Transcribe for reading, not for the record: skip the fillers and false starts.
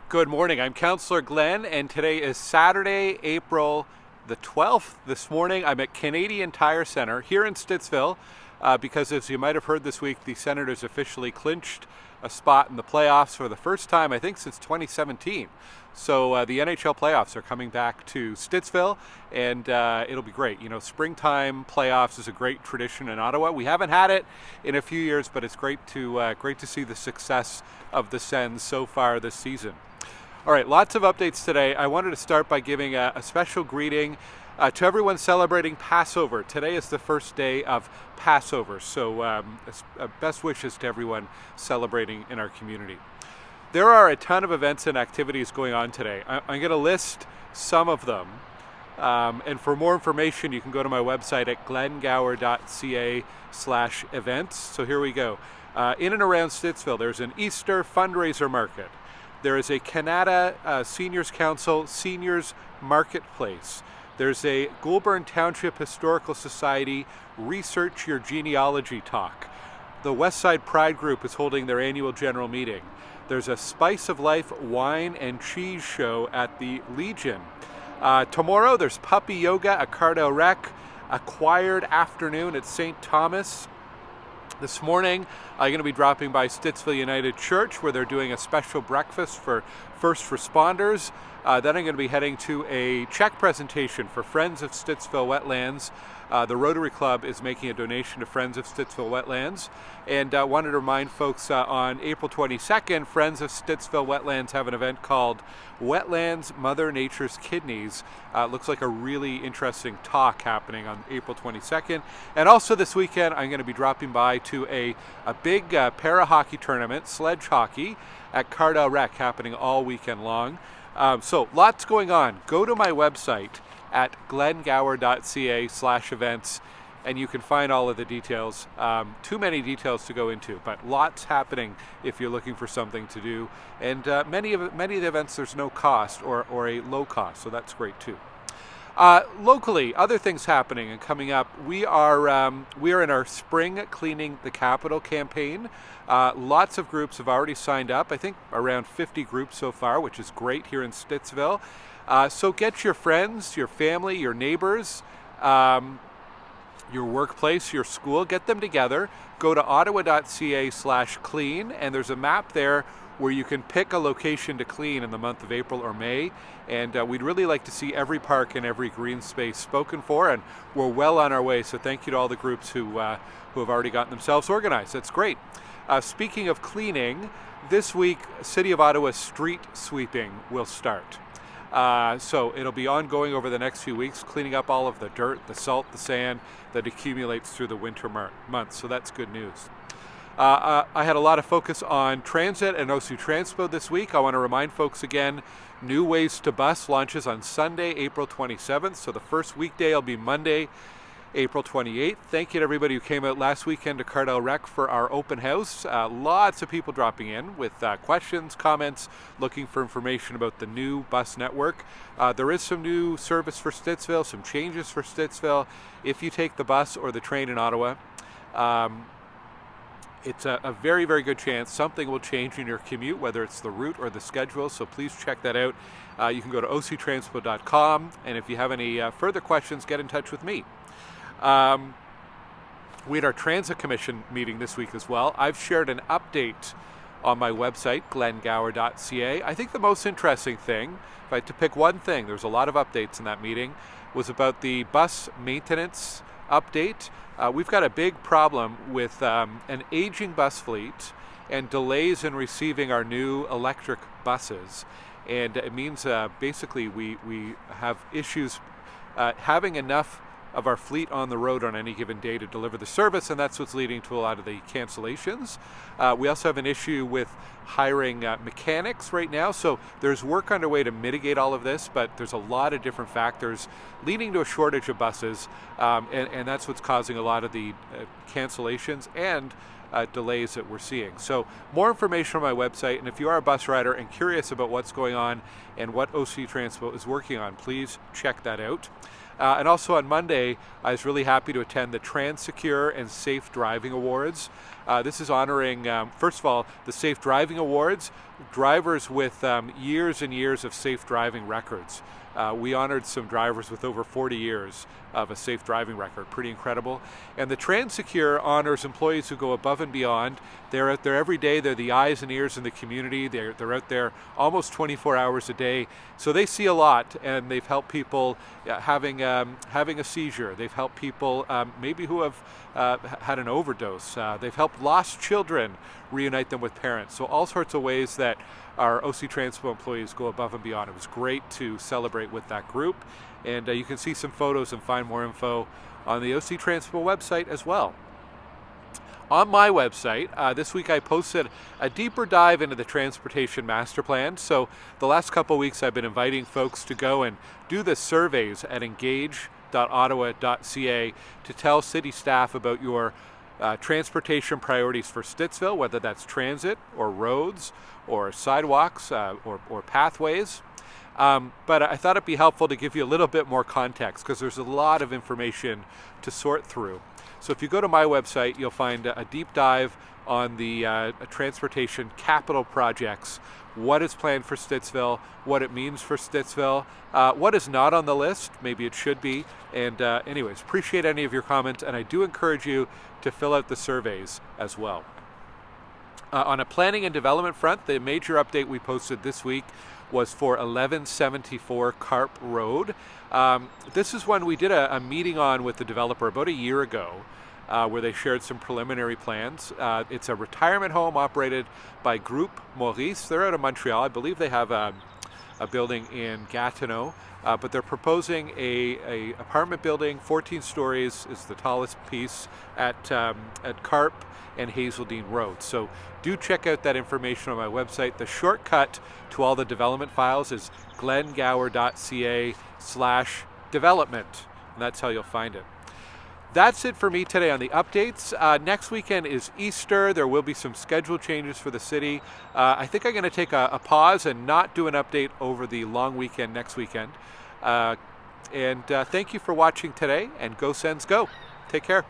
Good morning. I'm Councillor Glen, and today is Saturday, April the 12th. This morning, I'm at Canadian Tire Centre here in Stittsville because, as you might have heard this week, the Senators officially clinched a spot in the playoffs for the first time, I think, since 2017. So the NHL playoffs are coming back to Stittsville, and it'll be great. You know, springtime playoffs is a great tradition in Ottawa. We haven't had it in a few years, but it's great to see the success of the Sens so far this season. All right, lots of updates today. I wanted to start by giving a special greeting to everyone celebrating Passover. Today is the first day of Passover, so best wishes to everyone celebrating in our community. There are a ton of events and activities going on today. I'm going to list some of them, and for more information, you can go to my website at glengower.ca/events. So here we go. In and around Stittsville, there's an Easter FUNdraiser Market. There is a Canada Seniors Council Seniors Marketplace. There's a Goulbourn Township Historical Society Research Your Genealogy talk. The Side Pride group is holding their annual general meeting. There's a Spice of Life wine and cheese show at the Legion. Tomorrow there's puppy yoga at Cardell Rec, a choired afternoon at St. Thomas. This morning, I'm going to be dropping by Stittsville United Church, where they're doing a special breakfast for first responders. Then I'm going to be heading to a cheque presentation for Friends of Stittsville Wetlands. The Rotary Club is making a donation to Friends of Stittsville Wetlands. And I wanted to remind folks on April 22nd, Friends of Stittsville Wetlands have an event called Wetlands Mother Nature's Kidneys. Looks like a really interesting talk happening on April 22nd. And also this weekend, I'm going to be dropping by to a big para-hockey tournament, sledge hockey, at Cardell Rec, happening all weekend long. So lots going on. Go to my website at glengower.ca/events, and you can find all of the details. Too many details to go into, but lots happening if you're looking for something to do. And many of the events, there's no cost or a low cost, so that's great too. Locally, other things happening and coming up. We are in our Spring Cleaning the Capital campaign. Lots of groups have already signed up. I think around 50 groups so far, which is great here in Stittsville. So get your friends, your family, your neighbors, your workplace, your school, get them together. Go to ottawa.ca/clean, and there's a map there where you can pick a location to clean in the month of April or May. And we'd really like to see every park and every green space spoken for, and we're well on our way. So thank you to all the groups who have already gotten themselves organized. That's great. Speaking of cleaning, this week, City of Ottawa street sweeping will start. So it'll be ongoing over the next few weeks, cleaning up all of the dirt, the salt, the sand that accumulates through the winter months. So that's good news. I had a lot of focus on transit and OC Transpo this week. I want to remind folks again, New Ways to Bus launches on Sunday, April 27th. So the first weekday will be Monday, April 28th. Thank you to everybody who came out last weekend to Cardell Rec for our open house. Lots of people dropping in with questions, comments, looking for information about the new bus network. There is some new service for Stittsville, some changes for Stittsville. If you take the bus or the train in Ottawa, it's a very, very good chance something will change in your commute, whether it's the route or the schedule, so please check that out. You can go to octranspo.com, and if you have any further questions, get in touch with me. We had our Transit Commission meeting this week as well. I've shared an update on my website, glengower.ca. I think the most interesting thing, if I had to pick one thing, there's a lot of updates in that meeting, was about the bus maintenance update. We've got a big problem with an aging bus fleet and delays in receiving our new electric buses. And it means basically we have issues having enough of our fleet on the road on any given day to deliver the service, and that's what's leading to a lot of the cancellations. We also have an issue with hiring mechanics right now, so there's work underway to mitigate all of this, but there's a lot of different factors leading to a shortage of buses, and that's what's causing a lot of the cancellations and delays that we're seeing. So more information on my website, and if you are a bus rider and curious about what's going on and what OC Transpo is working on, please check that out. And also on Monday, I was really happy to attend the Transecure and Safe Driving Awards. This is honoring, first of all, the Safe Driving Awards, drivers with years and years of safe driving records. We honored some drivers with over 40 years of a safe driving record. Pretty incredible. And the Transecure honors employees who go above and beyond. They're out there every day. They're the eyes and ears in the community. They're out there almost 24 hours a day. So they see a lot, and they've helped people having a seizure. They've helped people maybe who have had an overdose. They've helped lost children reunite them with parents. So all sorts of ways that our OC Transpo employees go above and beyond. It was great to celebrate with that group. And you can see some photos and find more info on the OC Transpo website as well. On my website, this week I posted a deeper dive into the Transportation Master Plan. So the last couple weeks I've been inviting folks to go and do the surveys at engage.ottawa.ca to tell city staff about your transportation priorities for Stittsville, whether that's transit or roads or sidewalks or pathways. But I thought it'd be helpful to give you a little bit more context because there's a lot of information to sort through. So if you go to my website, you'll find a deep dive on the transportation capital projects, what is planned for Stittsville, what it means for Stittsville, what is not on the list, maybe it should be. And anyways, appreciate any of your comments, and I do encourage you to fill out the surveys as well. On a planning and development front, the major update we posted this week was for 1174 Carp Road. This is one we did a meeting on with the developer about a year ago, where they shared some preliminary plans. It's a retirement home operated by Groupe Maurice. They're out of Montreal. I believe they have a building in Gatineau, but they're proposing a apartment building, 14 stories is the tallest piece at Carp and Hazeldean Road. So do check out that information on my website. The shortcut to all the development files is glengower.ca/development, and that's how you'll find it. That's it for me today on the updates. Next weekend is Easter. There will be some schedule changes for the city. I think I'm going to take a pause and not do an update over the long weekend next weekend. Thank you for watching today, and go Sens Go. Take care.